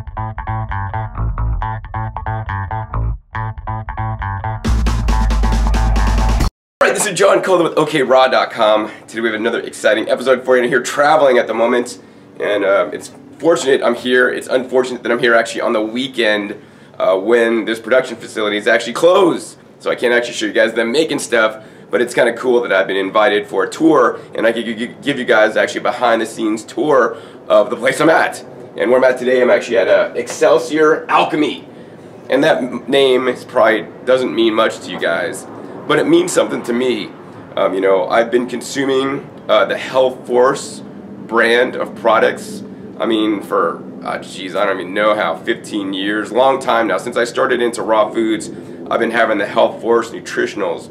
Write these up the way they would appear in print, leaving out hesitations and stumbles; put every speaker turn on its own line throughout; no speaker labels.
Alright, this is John Calder with OKRaw.com. Today we have another exciting episode for you. I'm here traveling at the moment, and it's fortunate I'm here. It's unfortunate that I'm here actually on the weekend when this production facility is actually closed. So I can't actually show you guys them making stuff, but it's kind of cool that I've been invited for a tour, and I can give you guys actually a behind-the-scenes tour of the place I'm at. And where I'm at today, I'm actually at Excelsior Alchemy. And that name probably doesn't mean much to you guys, but it means something to me. You know, I've been consuming the Healthforce brand of products, I mean, for, geez, I don't even know how, 15 years, long time now. Since I started into raw foods, I've been having the Healthforce Nutritionals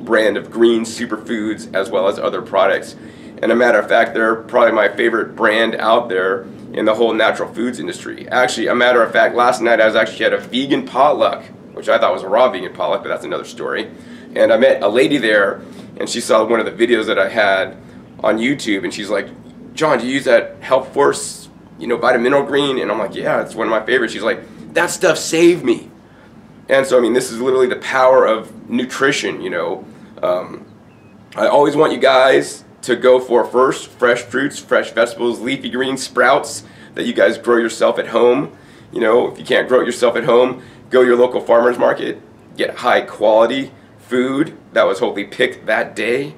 brand of green superfoods as well as other products. And a matter of fact, they're probably my favorite brand out there in the whole natural foods industry. Actually, a matter of fact, last night I was actually at a vegan potluck, which I thought was a raw vegan potluck, but that's another story. And I met a lady there, and she saw one of the videos that I had on YouTube, and she's like, "John, do you use that Healthforce, you know, vitamineral green?" And I'm like, "Yeah, it's one of my favorites." She's like, "That stuff saved me." And so, I mean, this is literally the power of nutrition, you know. I always want you guys to go for first fresh fruits, fresh vegetables, leafy greens, sprouts that you guys grow yourself at home. You know, if you can't grow it yourself at home, go to your local farmer's market, get high quality food that was hopefully picked that day.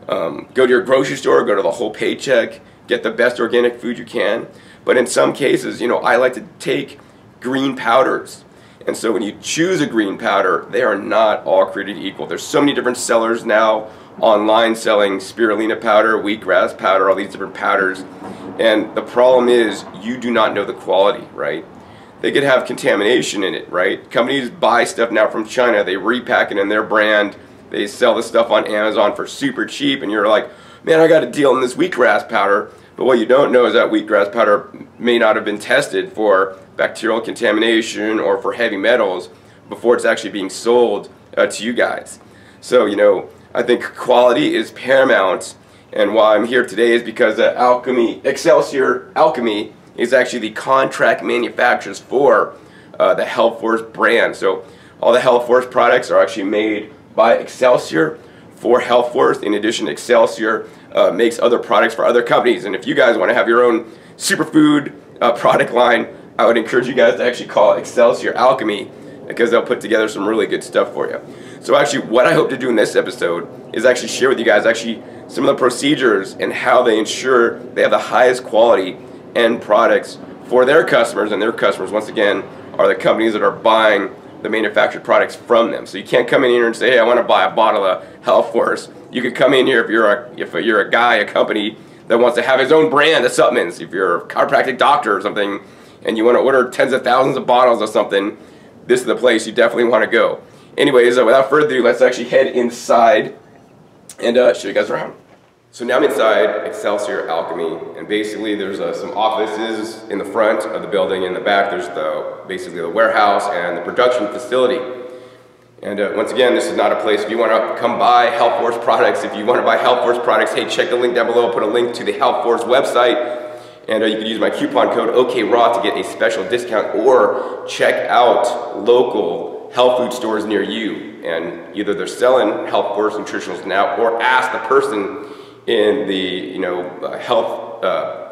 Go to your grocery store, go to the Whole Paycheck, get the best organic food you can. But in some cases, you know, I like to take green powders. And so when you choose a green powder, they are not all created equal. There's so many different sellers now online selling spirulina powder, wheatgrass powder, all these different powders. And the problem is you do not know the quality, right? They could have contamination in it, right? Companies buy stuff now from China, they repack it in their brand, they sell the stuff on Amazon for super cheap, and you're like, "Man, I got a deal on this wheatgrass powder." But what you don't know is that wheatgrass powder may not have been tested for bacterial contamination or for heavy metals before it's actually being sold to you guys. So, you know, I think quality is paramount, and why I'm here today is because Excelsior Alchemy is actually the contract manufacturers for the Healthforce brand. So all the Healthforce products are actually made by Excelsior for Healthforce. In addition, Excelsior makes other products for other companies. And if you guys want to have your own superfood product line, I would encourage you guys to actually call Excelsior Alchemy, because they'll put together some really good stuff for you. So actually what I hope to do in this episode is actually share with you guys actually some of the procedures and how they ensure they have the highest quality end products for their customers, and their customers once again are the companies that are buying the manufactured products from them. So you can't come in here and say, "Hey, I want to buy a bottle of Healthforce." You could come in here if you're a guy, a company that wants to have his own brand of supplements. If you're a chiropractic doctor or something and you want to order tens of thousands of bottles of something, this is the place you definitely want to go. Anyways, without further ado, let's actually head inside and show you guys around. So now I'm inside Excelsior Alchemy, and basically there's some offices in the front of the building. In the back there's basically the warehouse and the production facility. And once again, this is not a place if you want to come buy Healthforce products. If you want to buy Healthforce products, hey, check the link down below. I'll put a link to the Healthforce website, and you can use my coupon code OKRaw to get a special discount, or check out local health food stores near you, and either they're selling Healthforce Nutritionals now, or ask the person in the health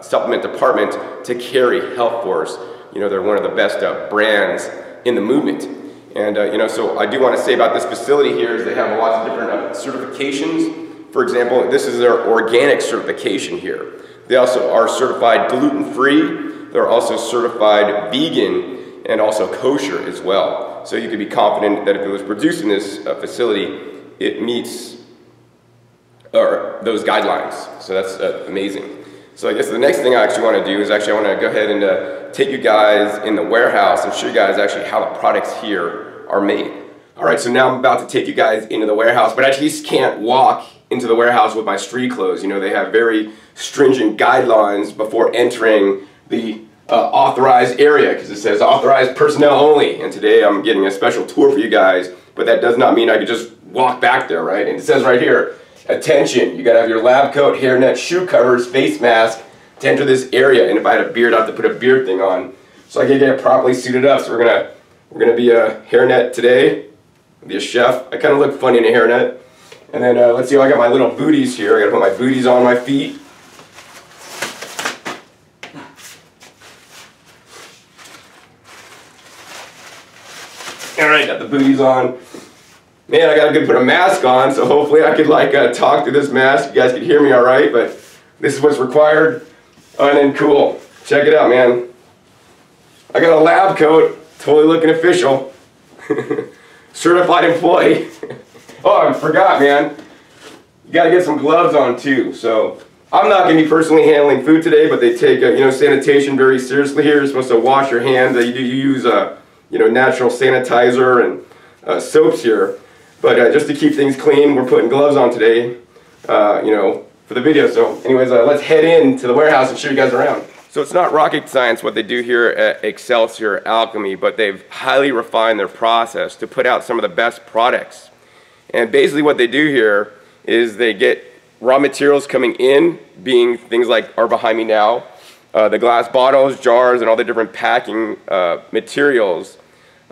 supplement department to carry Healthforce. You know, they're one of the best brands in the movement. And so I do want to say about this facility here is they have lots of different certifications. For example, this is their organic certification here. They also are certified gluten-free. They're also certified vegan and also kosher as well. So you can be confident that if it was produced in this facility, it meets those guidelines. So that's amazing. So I guess the next thing I actually want to do is I want to go ahead and take you guys in the warehouse and show you guys actually how the products here are made. Alright, so now I'm about to take you guys into the warehouse, but I just can't walk into the warehouse with my street clothes. You know, they have very stringent guidelines before entering the authorized area, because it says authorized personnel only. And today I'm getting a special tour for you guys, but that does not mean I could just walk back there, right? And it says right here, attention, you gotta have your lab coat, hairnet, shoe covers, face mask to enter this area. And if I had a beard, I'd have to put a beard thing on. so I can get properly suited up. So we're gonna be a hairnet today. I'll be a chef. I kind of look funny in a hairnet. And then let's see, I got my little booties here. I gotta put my booties on my feet. All right, got the booties on. Man, I gotta put a mask on, so hopefully I could like talk through this mask. You guys can hear me all right, but this is what's required. And then cool, check it out, man. I got a lab coat, totally looking official. Certified employee. Oh, I forgot, man. You gotta get some gloves on too. So I'm not gonna be personally handling food today, but they take sanitation very seriously here. You're supposed to wash your hands. You use natural sanitizer and soaps here. But just to keep things clean, we're putting gloves on today. For the video. So anyways, let's head into the warehouse and show you guys around. So it's not rocket science what they do here at Excelsior Alchemy, but they've highly refined their process to put out some of the best products. And basically what they do here is they get raw materials coming in, being things like are behind me now, the glass bottles, jars, and all the different packing materials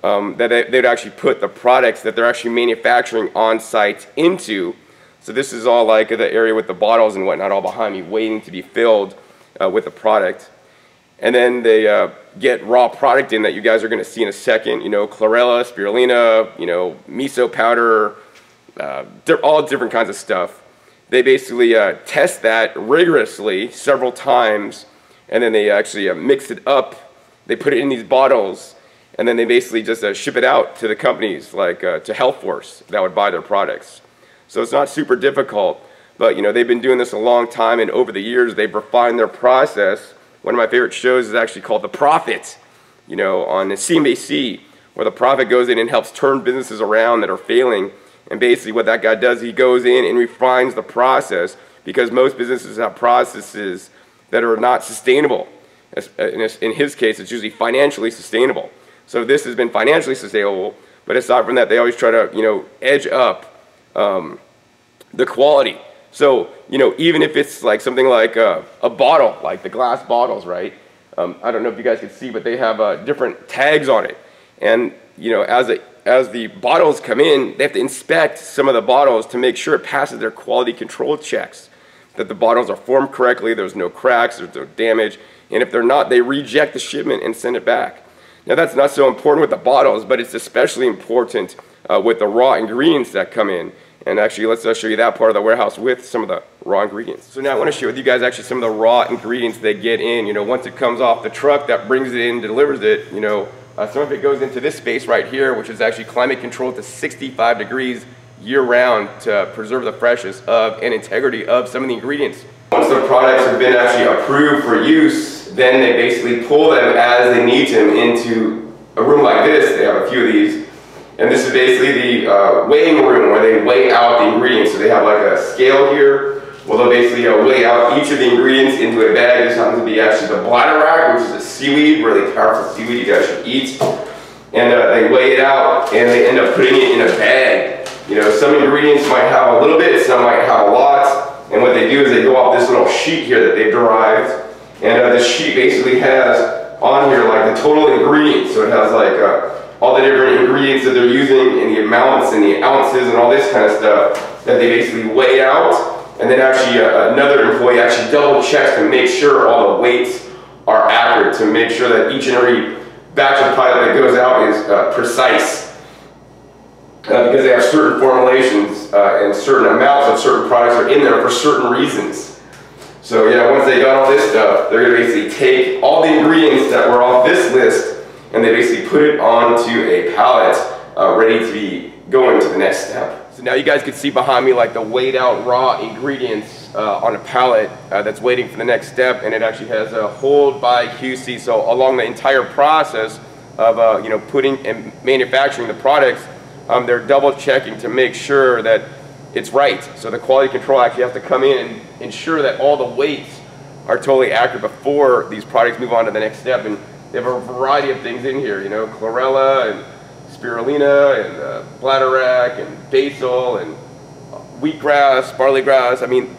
that they'd actually put the products that they're actually manufacturing on site into. So this is all like the area with the bottles and whatnot all behind me waiting to be filled with the product. And then they get raw product in that you guys are going to see in a second, chlorella, spirulina, miso powder, all different kinds of stuff. They basically test that rigorously several times, and then they actually mix it up. They put it in these bottles, and then they basically just ship it out to the companies like to Healthforce that would buy their products. So it's not super difficult, but they've been doing this a long time, and over the years they've refined their process. One of my favorite shows is actually called The Prophet, on the CNBC, where the prophet goes in and helps turn businesses around that are failing. And basically what that guy does, he goes in and refines the process, because most businesses have processes that are not sustainable. In his case, it's usually financially sustainable. So this has been financially sustainable, but aside from that, they always try to edge up the quality. So, even if it's like something like a bottle, like the glass bottles, right? I don't know if you guys can see, but they have different tags on it. And, as the bottles come in, they have to inspect some of the bottles to make sure it passes their quality control checks, that the bottles are formed correctly, there's no cracks, there's no damage. And if they're not, they reject the shipment and send it back. Now, that's not so important with the bottles, but it's especially important with the raw ingredients that come in. And actually, let's show you that part of the warehouse with some of the raw ingredients. So now I want to share with you guys actually some of the raw ingredients they get in. Once it comes off the truck that brings it in, delivers it, some of it goes into this space right here, which is actually climate controlled to 65 degrees year-round to preserve the freshness of and integrity of some of the ingredients. Once the products have been actually approved for use, then they basically pull them as they need them into a room like this. They have a few of these. And this is basically the weighing room where they weigh out the ingredients. So they have like a scale here. Well, they'll basically weigh out each of the ingredients into a bag. This happens to be actually the bladder rack, which is a seaweed, really powerful seaweed you guys should eat. And they weigh it out and they end up putting it in a bag. Some ingredients might have a little bit, some might have a lot. And what they do is they go off this little sheet here that they've derived. And this sheet basically has on here like the total ingredients. So it has like all the different ingredients that they're using and the amounts and the ounces and all this kind of stuff that they basically weigh out. And then actually another employee actually double checks to make sure all the weights are accurate, to make sure that each and every batch of product that goes out is precise. Because they have certain formulations and certain amounts of certain products are in there for certain reasons. So yeah, once they got all this stuff, they're going to basically take all the ingredients that were off this list and they basically put it onto a pallet ready to be going to the next step. So now you guys can see behind me like the weighed out raw ingredients on a pallet that's waiting for the next step, and it actually has a hold by QC. So along the entire process of putting and manufacturing the products, they're double checking to make sure that it's right. So the quality control actually has to come in and ensure that all the weights are totally accurate before these products move on to the next step. And they have a variety of things in here, chlorella and spirulina and bladderwrack and basil and wheatgrass, barley grass. I mean,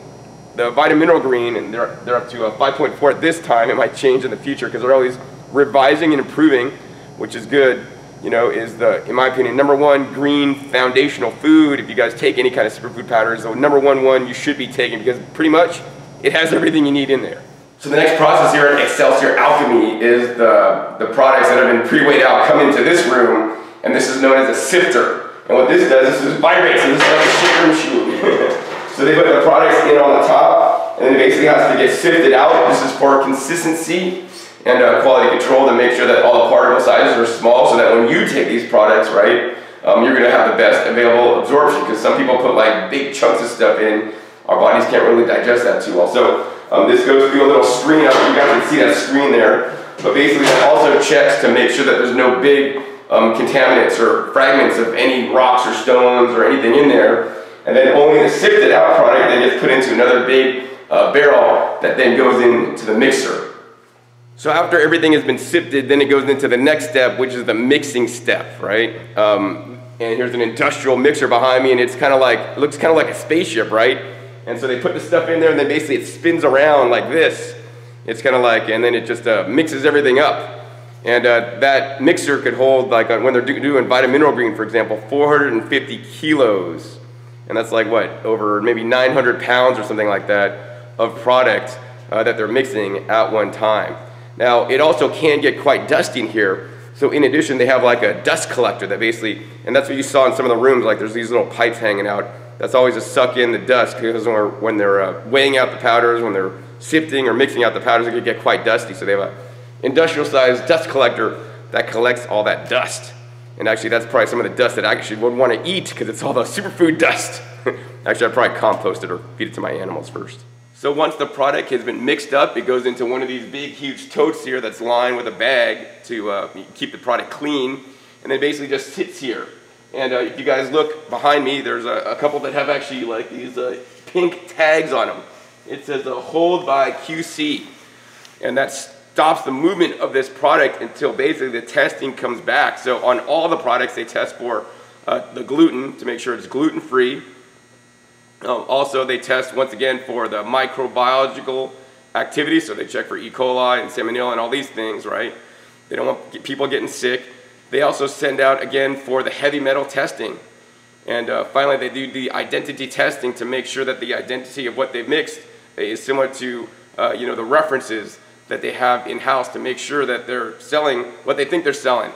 the vitamineral green, and they're up to 5.4 at this time. It might change in the future because they're always revising and improving, which is good, you know, is the, in my opinion, #1 green foundational food. If you guys take any kind of superfood powders, the #1 one you should be taking, because pretty much it has everything you need in there. So the next process here at Excelsior Alchemy is the products that have been pre-weighed out come into this room, and this is known as a sifter. And what this does is it vibrates, and this is like a shaker machine. So they put the products in on the top, and then it basically has to get sifted out. This is for consistency and quality control to make sure that all the particle sizes are small, so that when you take these products, right, you're going to have the best available absorption, because some people put like big chunks of stuff in. Our bodies can't really digest that too well. So this goes through a little screen. I don't know if you guys can see that screen there, but basically that also checks to make sure that there's no big contaminants or fragments of any rocks or stones or anything in there. And then only the sifted out product then gets put into another big barrel that then goes into the mixer. So after everything has been sifted, then it goes into the next step, which is the mixing step, right? And here's an industrial mixer behind me, and it's kind of like, it looks kind of like a spaceship, right? And so they put the stuff in there, and then basically it spins around like this. It's kind of like, and then it just mixes everything up. And that mixer could hold, like when they're doing vitamineral green, for example, 450 kilos. And that's like what, over maybe 900 pounds or something like that of product that they're mixing at one time. Now, it also can get quite dusty in here. So in addition, they have like a dust collector that basically, and that's what you saw in some of the rooms, like there's these little pipes hanging out. That's always to suck in the dust, because when they're weighing out the powders, when they're sifting or mixing out the powders, it can get quite dusty. So they have an industrial sized dust collector that collects all that dust. And actually that's probably some of the dust that I actually would want to eat, because it's all the superfood dust. Actually, I'd probably compost it or feed it to my animals first. So once the product has been mixed up, it goes into one of these big, huge totes here that's lined with a bag to keep the product clean, and then basically just sits here. And if you guys look behind me, there's a couple that have actually like these pink tags on them. It says hold by QC, and that stops the movement of this product until basically the testing comes back. So on all the products, they test for the gluten to make sure it's gluten-free. Also, they test, once again, for the microbiological activity, so they check for E. coli and salmonella and all these things, right? They don't want people getting sick. They also send out, again, for the heavy metal testing. And finally, they do the identity testing to make sure that the identity of what they've mixed is similar to you know, the references that they have in-house, to make sure that they're selling what they think they're selling.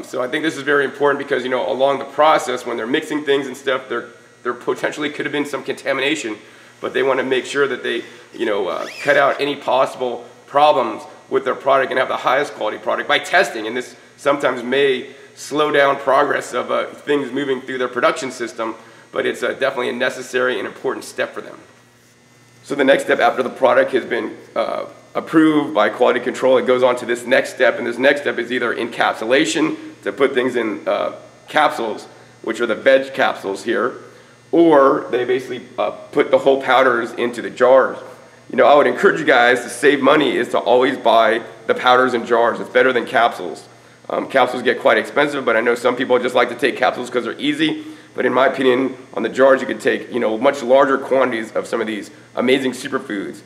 So I think this is very important, because, you know, along the process, when they're mixing things and stuff, there potentially could have been some contamination, but they want to make sure that they, you know, cut out any possible problems with their product and have the highest quality product by testing. And this sometimes may slow down progress of things moving through their production system, but it's definitely a necessary and important step for them. So the next step after the product has been approved by quality control, it goes on to this next step, and this next step is either encapsulation, to put things in capsules, which are the veg capsules here, or they basically put the whole powders into the jars. You know, I would encourage you guys to save money is to always buy the powders in jars. It's better than capsules. Capsules get quite expensive, but I know some people just like to take capsules because they're easy. But in my opinion, on the jars, you could take, you know, much larger quantities of some of these amazing superfoods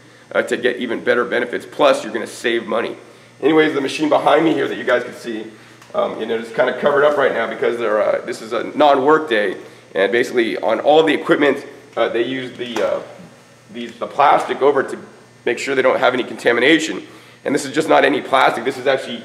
to get even better benefits. Plus, you're going to save money. Anyways, the machine behind me here that you guys can see, you know, it's kind of covered up right now because this is a non-work day. And basically, on all the equipment, they use the plastic over to make sure they don't have any contamination. And this is just not any plastic. This is actually,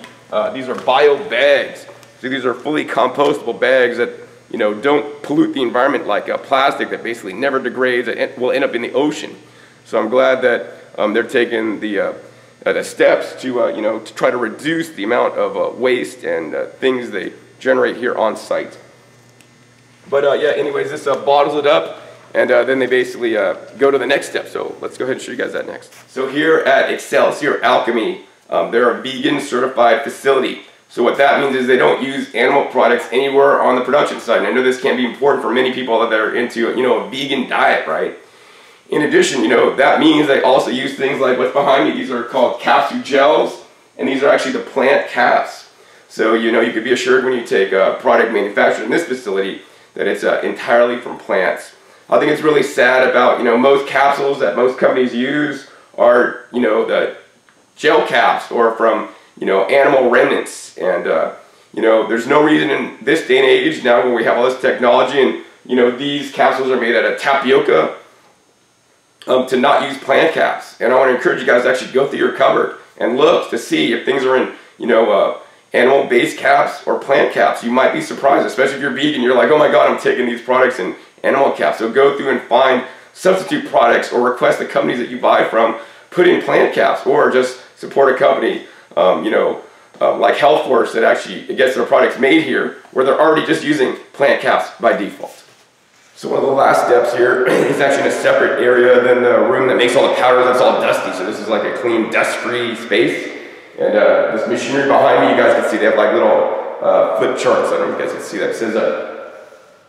these are bio bags. So these are fully compostable bags that, you know, don't pollute the environment like plastic that basically never degrades and will end up in the ocean. So I'm glad that they're taking the steps to, you know, to try to reduce the amount of waste and things they generate here on site. But yeah, anyways, this bottles it up, and then they basically go to the next step. So let's go ahead and show you guys that next. So here at Excelsior Alchemy, they're a vegan certified facility. So what that means is they don't use animal products anywhere on the production side. And I know this can be important for many people that are into, you know, a vegan diet, right? In addition, you know, that means they also use things like what's behind me. These are called capsule gels, and these are actually the plant caps. So, you know, you could be assured when you take a product manufactured in this facility that it's entirely from plants. I think it's really sad about, you know, most capsules that most companies use are, you know, the gel caps or from, animal remnants. And, there's no reason in this day and age now when we have all this technology and, these capsules are made out of tapioca, to not use plant caps. And I want to encourage you guys to actually go through your cupboard and look to see if things are in, animal-based caps or plant caps. You might be surprised, especially if you're vegan. You're like, oh my God, I'm taking these products in animal caps. So go through and find substitute products or request the companies that you buy from put in plant caps, or just support a company, like Healthforce that actually gets their products made here where they're already just using plant caps by default. So one of the last steps here is actually in a separate area than the room that makes all the powders. That's all dusty. So this is like a clean, dust-free space. And this machinery behind me, you guys can see they have like little flip charts. I don't know if you guys can see that. It says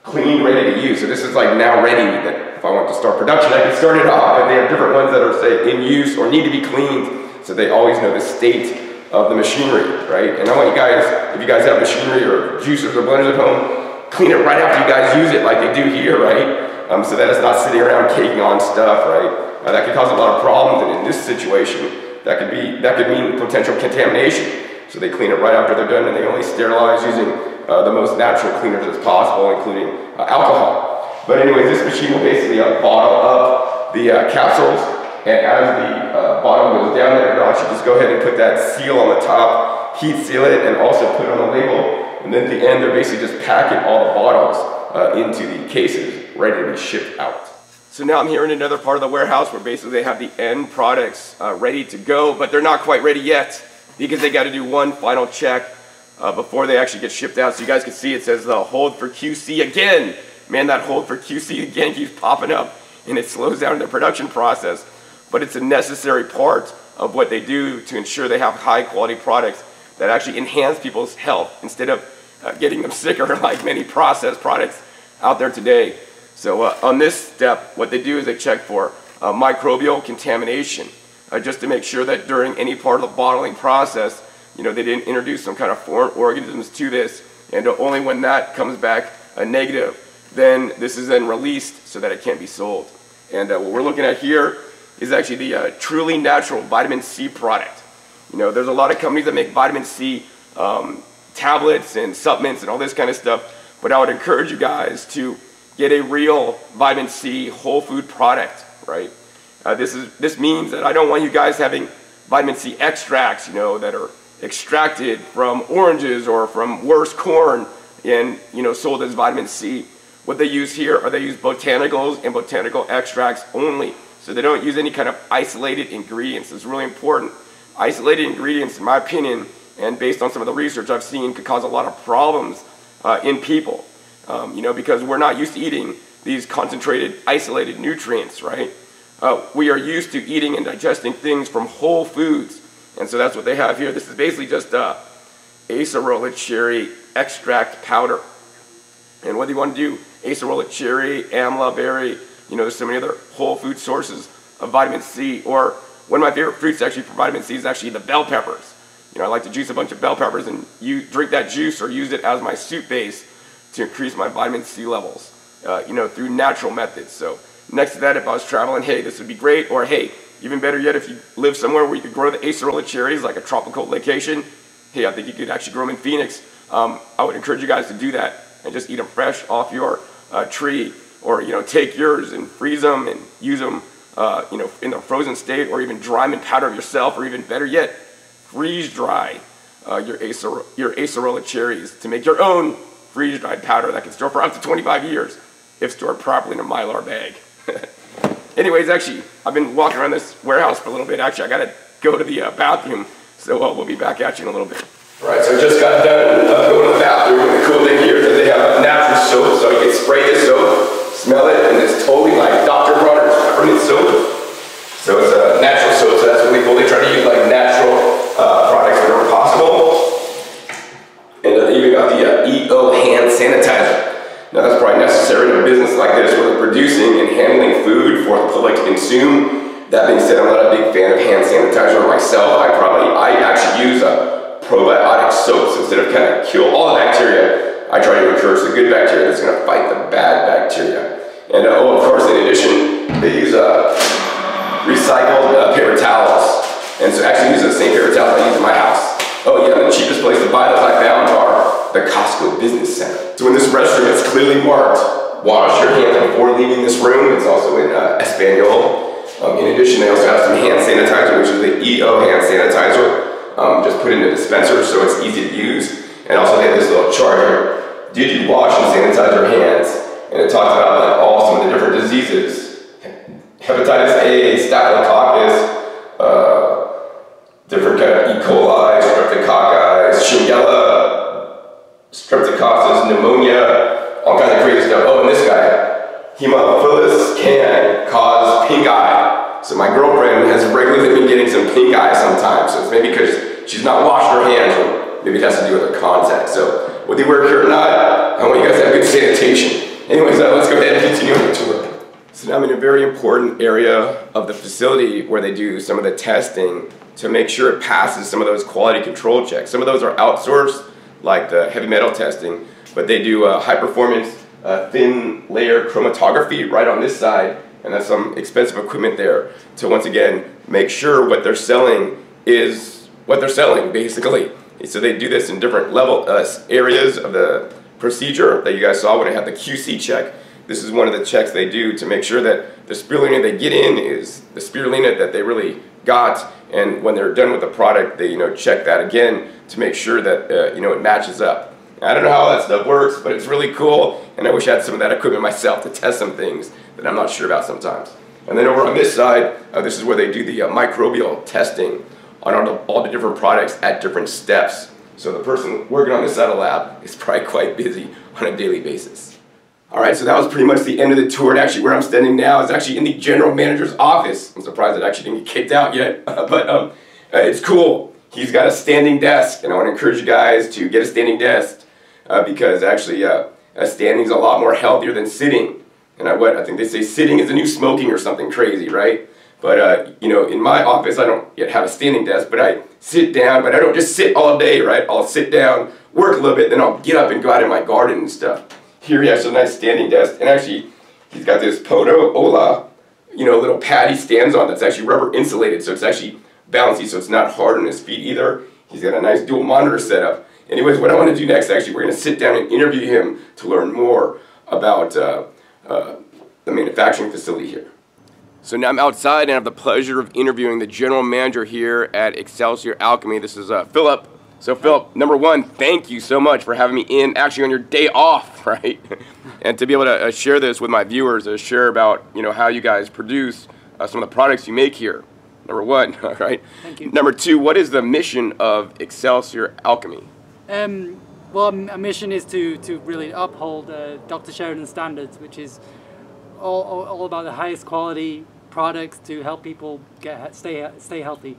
clean, ready to use. So this is like now ready that if I want to start production, I can start it off. But they have different ones that are, say, in use or need to be cleaned. So they always know the state of the machinery, right? And I want you guys, if you guys have machinery or juicers or blenders at home, clean it right after you guys use it like they do here, right? So that it's not sitting around caking on stuff, right? That could cause a lot of problems, and in this situation, that could mean potential contamination. So they clean it right after they're done, and they only sterilize using the most natural cleaners as possible, including alcohol. But anyways, this machine will basically bottle up the capsules, and as the bottle goes down there, it'll actually just go ahead and put that seal on the top, heat seal it, and also put it on the label. And then at the end, they're basically just packing all the bottles into the cases, ready to be shipped out. So now I'm here in another part of the warehouse where basically they have the end products ready to go, but they're not quite ready yet because they got to do one final check before they actually get shipped out. So you guys can see it says the hold for QC again. Man, that hold for QC again keeps popping up, and it slows down the production process. But it's a necessary part of what they do to ensure they have high quality products that actually enhance people's health instead of getting them sicker like many processed products out there today. So on this step, what they do is they check for microbial contamination, just to make sure that during any part of the bottling process, they didn't introduce some kind of foreign organisms to this, and only when that comes back negative, then this is then released so that it can't be sold. And what we're looking at here is actually the truly natural vitamin C product. There's a lot of companies that make vitamin C tablets and supplements and all this kind of stuff, but I would encourage you guys to get a real vitamin C whole food product, right? This means that I don't want you guys having vitamin C extracts, that are extracted from oranges or from worse corn and, sold as vitamin C. What they use here are they use botanicals and botanical extracts only. So they don't use any kind of isolated ingredients. It's really important. Isolated ingredients, in my opinion, and based on some of the research I've seen, could cause a lot of problems in people. Because we're not used to eating these concentrated, isolated nutrients, right? We are used to eating and digesting things from whole foods. And so that's what they have here. This is basically just acerola cherry extract powder. And whether you want to do acerola cherry, amla berry, there's so many other whole food sources of vitamin C. Or one of my favorite fruits actually for vitamin C is actually the bell peppers. I like to juice a bunch of bell peppers and drink that juice or use it as my soup base to increase my vitamin C levels, through natural methods. So next to that, if I was traveling, hey, this would be great. Or hey, even better yet, if you live somewhere where you could grow the acerola cherries, like a tropical location, hey, I think you could actually grow them in Phoenix. I would encourage you guys to do that and just eat them fresh off your tree. Or, take yours and freeze them and use them, in the frozen state, or even dry them in powder yourself, or even better yet, freeze dry your acerola cherries to make your own freeze-dried powder that can store for up to 25 years if stored properly in a Mylar bag. Anyways, actually, I've been walking around this warehouse for a little bit. Actually, I got to go to the bathroom, so we'll be back at you in a little bit. All right, so I just got done going to the bathroom. The cool thing here is that they have natural soap, so you can spray this soap, smell it, and it's totally like Dr. Bronner's peppermint soap. So it's a natural soap, so that's really cool. They try to use like natural products whenever possible. And they even got the EO hand sanitizer. Now that's probably necessary in a business like this where they're producing and handling food for the public to consume. That being said, I'm not a big fan of hand sanitizer myself. I actually use probiotic soaps instead of kind of kill all the bacteria. I try to encourage the good bacteria that's going to fight the bad bacteria. And of course, in addition, they use recycled paper towels. And so actually use the same paper towels I use in my house. Oh yeah, the cheapest place to buy those I found are the Costco Business Center. So in this restroom, it's clearly marked, wash your hands before leaving this room. It's also in Espanol. In addition, they also have some hand sanitizer, which is the EO hand sanitizer. Just put in the dispenser so it's easy to use. And also they have this little chart here. Did you wash and sanitize your hands? And it talks about like all some of the different diseases. Hepatitis A, Staphylococcus, different kind of E. coli, Streptococcus, Shigella, Streptococcus, pneumonia, all kinds of crazy stuff. Oh, and this guy, Hemophilus can cause pink eye. So my girlfriend has regularly been getting some pink eye sometimes. So it's maybe because she's not washed her hands, or maybe it has to do with her contact. So whether you work here or not, I want you guys to have good sanitation. Anyways, let's go ahead and continue on the tour. So now I'm in a very important area of the facility where they do some of the testing to make sure it passes some of those quality control checks. Some of those are outsourced, like the heavy metal testing, but they do high performance thin layer chromatography right on this side, and that's some expensive equipment there to once again make sure what they're selling is what they're selling, basically. So they do this in different level areas of the procedure that you guys saw when I had the QC check. This is one of the checks they do to make sure that the spirulina they get in is the spirulina that they really got, and when they're done with the product, they check that again to make sure that it matches up. I don't know how that stuff works, but it's really cool, and I wish I had some of that equipment myself to test some things that I'm not sure about sometimes. And then over on this side, this is where they do the microbial testing on all the different products at different steps. So the person working on this side of the lab is probably quite busy on a daily basis. Alright, so that was pretty much the end of the tour, and actually where I'm standing now is actually in the general manager's office. I'm surprised it actually didn't get kicked out yet, but it's cool. He's got a standing desk, and I want to encourage you guys to get a standing desk because actually standing is a lot more healthier than sitting. And I think they say sitting is the new smoking or something crazy, right? But in my office I don't yet have a standing desk, but I sit down, but I don't just sit all day, right? I'll sit down, work a little bit, then I'll get up and go out in my garden and stuff. Here he has a nice standing desk, and actually he's got this Poto Ola, little pad he stands on that's actually rubber insulated, so it's actually bouncy, so it's not hard on his feet either. He's got a nice dual monitor setup. Anyways, what I want to do next, actually, we're going to sit down and interview him to learn more about the manufacturing facility here. So now I'm outside and I have the pleasure of interviewing the general manager here at Excelsior Alchemy. This is Philip. So Philip, number one, thank you so much for having me in actually on your day off, right? And to be able to share this with my viewers, share about how you guys produce some of the products you make here. Number one, all right?
Thank you.
Number two, what is the mission of Excelsior Alchemy?
Well, our mission is to really uphold Dr. Sheridan's standards, which is all about the highest quality products to help people stay healthy.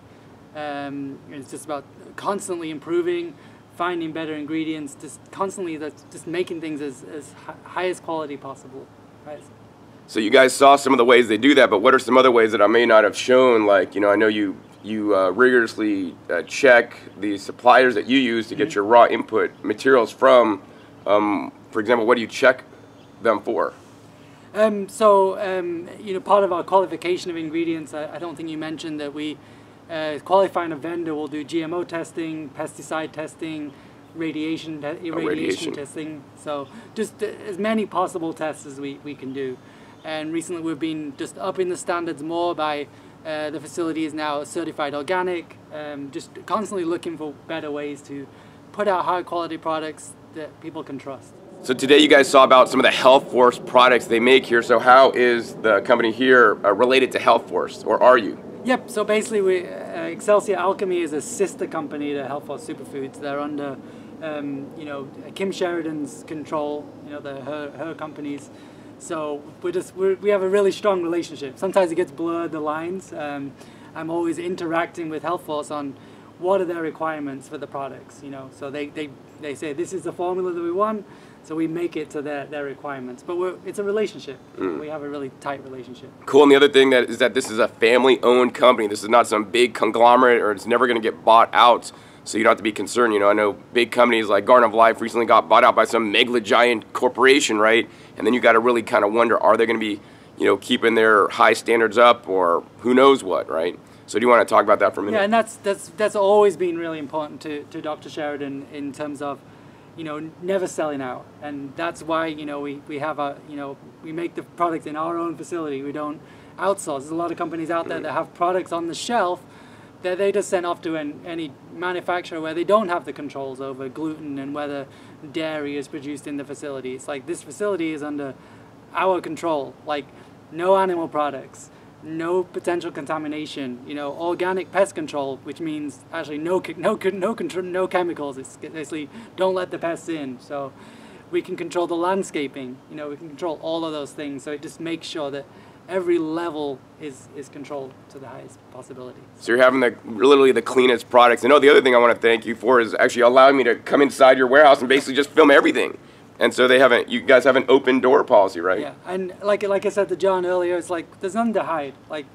It's just about constantly improving, finding better ingredients, just constantly just making things as highest quality possible. Right?
So you guys saw some of the ways they do that, but what are some other ways that I may not have shown? Like, I know you rigorously check the suppliers that you use to get your raw input materials from. For example, what do you check them for?
Part of our qualification of ingredients, I don't think you mentioned that we qualifying a vendor will do GMO testing, pesticide testing, irradiation testing. So just as many possible tests as we can do. And recently we've been just upping the standards more by the facility is now certified organic, just constantly looking for better ways to put out high quality products that people can trust.
So today you guys saw about some of the Healthforce products they make here. So how is the company here related to Healthforce, or are you?
Yep, so basically Excelsior Alchemy is a sister company to Healthforce Superfoods. They're under Kim Sheridan's control, her companies. So we have a really strong relationship. Sometimes it gets blurred, the lines. I'm always interacting with Healthforce on what are their requirements for the products, So they say this is the formula that we want, so we make it to their requirements. But it's a relationship. We have a really tight relationship. Cool.
And the other thing is that this is a family-owned company. This is not some big conglomerate, or it's never going to get bought out. So you don't have to be concerned. I know big companies like Garden of Life recently got bought out by some mega giant corporation, right? And then you got to really kind of wonder, are they going to be, keeping their high standards up, or who knows what, right? So do you want to talk about that for a minute?
Yeah, and that's always been really important to Dr. Sheridan in terms of, you know, never selling out. And that's why, you know, we have a, you know, we make the product in our own facility. We don't outsource. There's a lot of companies out there that have products on the shelf that they just send off to any manufacturer where they don't have the controls over gluten and whether dairy is produced in the facility. It's like this facility is under our control, like no animal products, no potential contamination, you know, organic pest control, which means actually no chemicals. It's basically don't let the pests in. So we can control the landscaping, you know, we can control all of those things. So it just makes sure that every level is controlled to the highest possibility.
So you're having literally the cleanest products. And the other thing I want to thank you for is actually allowing me to come inside your warehouse and basically just film everything. And so you guys have an open door policy, right?
Yeah, and like I said to John earlier, it's like there's nothing to hide. Like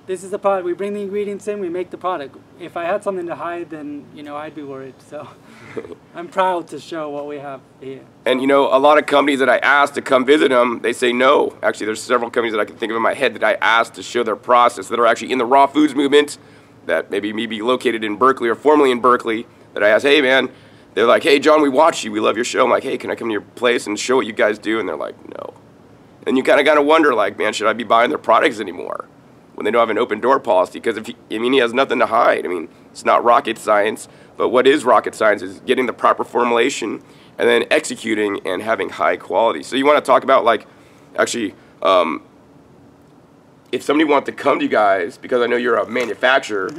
this is the product, we bring the ingredients in, we make the product. If I had something to hide, then, you know, I'd be worried. So I'm proud to show what we have here.
And, you know, a lot of companies that I asked to come visit them, they say no. Actually, there's several companies that I can think of in my head that I asked to show their process that are actually in the raw foods movement, that maybe located in Berkeley or formerly in Berkeley, that I asked, hey, man, they're like, hey, John, we watch you. We love your show. I'm like, hey, can I come to your place and show what you guys do? And they're like, no. And you kind of wonder, like, man, should I be buying their products anymore when they don't have an open door policy? Because, he has nothing to hide. I mean, it's not rocket science. But what is rocket science is getting the proper formulation and then executing and having high quality. So you want to talk about, like, actually, if somebody wants to come to you guys, because I know you're a manufacturer,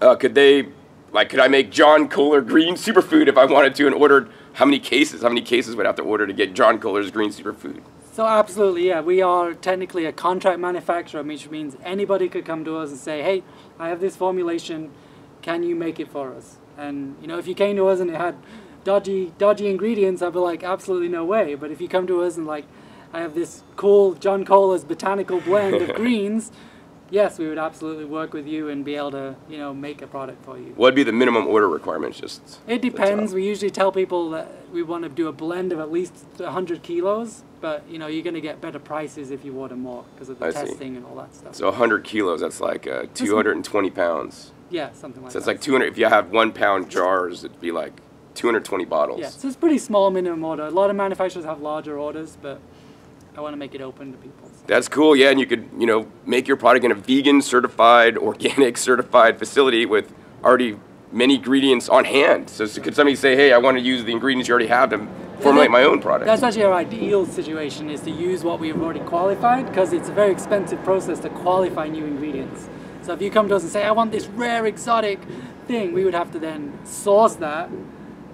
could I make John Kohler green superfood if I wanted to and ordered how many cases would I have to order to get John Kohler's green superfood?
So absolutely, yeah. We are technically a contract manufacturer, which means anybody could come to us and say, hey, I have this formulation, can you make it for us? And, you know, if you came to us and it had dodgy ingredients, I'd be like, absolutely no way. But if you come to us and like, I have this cool John Kohler's botanical blend of greens, yes, we would absolutely work with you and be able to, you know, make a product for you.
What'd be the minimum order requirements?
It depends. We usually tell people that we want to do a blend of at least 100 kilos, but, you know, you're going to get better prices if you order more because of the testing and all that stuff.
So 100 kilos, that's like 220 pounds.
Yeah, something like that.
So it's like 200, if you have 1 pound jars, it'd be like 220 bottles.
Yeah, so it's pretty small minimum order. A lot of manufacturers have larger orders, but I want to make it open to people. So.
That's cool, yeah, and you could, you know, make your product in a vegan certified, organic certified facility with already many ingredients on hand. So could somebody say, hey, I want to use the ingredients you already have to formulate my own product?
That's actually our ideal situation, is to use what we've already qualified, because it's a very expensive process to qualify new ingredients. So if you come to us and say, I want this rare exotic thing, we would have to then source that,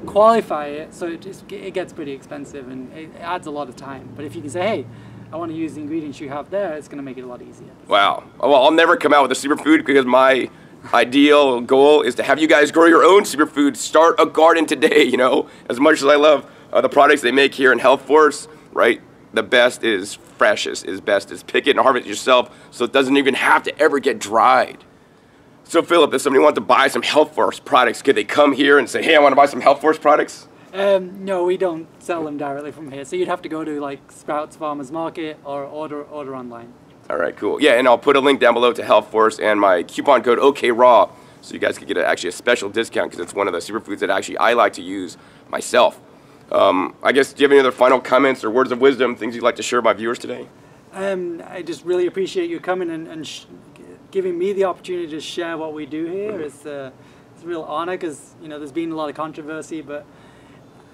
qualify it, so it gets pretty expensive and it adds a lot of time. But if you can say, hey, I want to use the ingredients you have there, it's going to make it a lot easier.
Wow. Well, I'll never come out with a superfood because my ideal goal is to have you guys grow your own superfood. Start a garden today, you know. As much as I love the products they make here in Healthforce, right? The best is freshest is best is pick it and harvest it yourself so it doesn't even have to ever get dried. So Philip, if somebody wants to buy some Healthforce products, could they come here and say, hey, I want to buy some Healthforce products?
No, we don't sell them directly from here. So you'd have to go to like Sprouts Farmers Market or order online.
All right, cool. Yeah, and I'll put a link down below to Healthforce and my coupon code OKRAW so you guys can get actually a special discount because it's one of the superfoods that actually I like to use myself. I guess, do you have any other final comments or words of wisdom, things you'd like to share with my viewers today?
I just really appreciate you coming and giving me the opportunity to share what we do here. It's a real honor because, you know, there's been a lot of controversy, but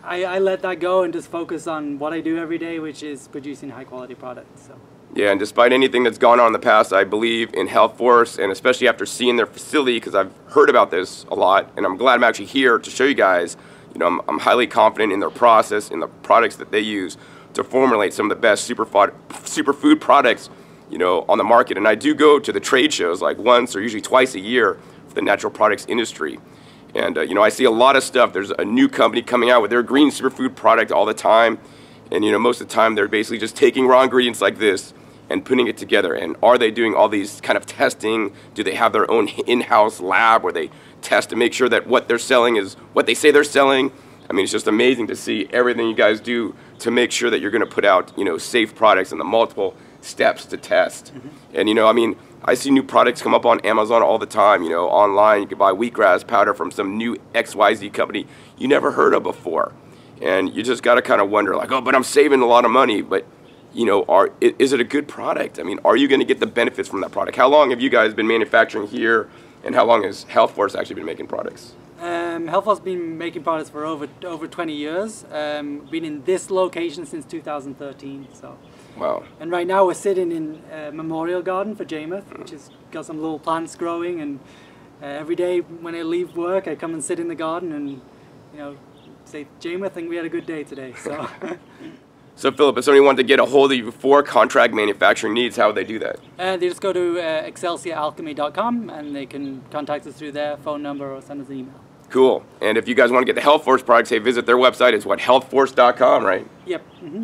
I let that go and just focus on what I do every day, which is producing high quality products. So.
Yeah, and despite anything that's gone on in the past, I believe in Healthforce, and especially after seeing their facility, because I've heard about this a lot, and I'm glad I'm actually here to show you guys. You know, I'm highly confident in their process, in the products that they use to formulate some of the best superfood products, you know, on the market. And I do go to the trade shows like once or usually twice a year for the natural products industry. And, you know, I see a lot of stuff. There's a new company coming out with their green superfood product all the time. And, you know, most of the time they're basically just taking raw ingredients like this and putting it together. And are they doing all these kind of testing? Do they have their own in-house lab where they test to make sure that what they're selling is what they say they're selling? I mean, it's just amazing to see everything you guys do to make sure that you're going to put out, you know, safe products and the multiple steps to test. And, you know, I mean, I see new products come up on Amazon all the time, you know, online. You can buy wheatgrass powder from some new XYZ company you never heard of before. And you just got to kind of wonder, like, oh, but I'm saving a lot of money. But, you know, is it a good product? I mean, are you going to get the benefits from that product? How long have you guys been manufacturing here, and how long has Healthforce actually been making products?
Healthforce has been making products for over 20 years. Been in this location since 2013. So.
Wow.
And right now we're sitting in a memorial garden for Jameth, which has got some little plants growing. And every day when I leave work, I come and sit in the garden and, you know, say, Jameth, I think we had a good day today. So.
So, Philip, if somebody wanted to get a hold of you for contract manufacturing needs, how would they do that?
They just go to ExcelsiorAlchemy.com and they can contact us through their phone number or send us an email.
Cool. And if you guys want to get the Healthforce products, hey, visit their website. It's what, healthforce.com, right?
Yep.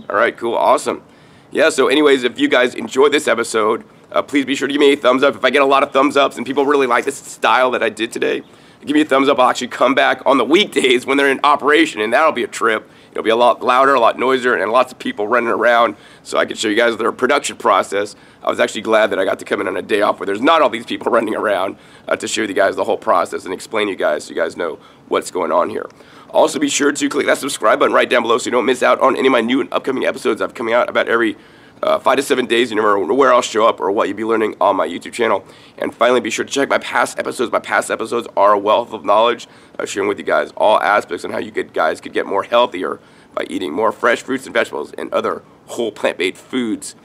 All right, cool, awesome. Yeah, so anyways, if you guys enjoyed this episode, please be sure to give me a thumbs up. If I get a lot of thumbs ups and people really like this style that I did today, give me a thumbs up. I'll actually come back on the weekdays when they're in operation, and that'll be a trip. It'll be a lot louder, a lot noisier, and lots of people running around, so I can show you guys their production process. I was actually glad that I got to come in on a day off where there's not all these people running around to show you guys the whole process and explain to you guys so you guys know what's going on here. Also, be sure to click that subscribe button right down below so you don't miss out on any of my new and upcoming episodes. I'm coming out about every 5 to 7 days. You never know where I'll show up or what you'll be learning on my YouTube channel. And finally, be sure to check my past episodes. My past episodes are a wealth of knowledge, sharing with you guys all aspects on how you guys could get more healthier by eating more fresh fruits and vegetables and other whole plant-based foods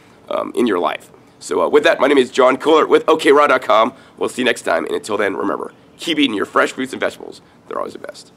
in your life. So with that, my name is John Kohler with OKRaw.com. We'll see you next time. And until then, remember, keep eating your fresh fruits and vegetables. They're always the best.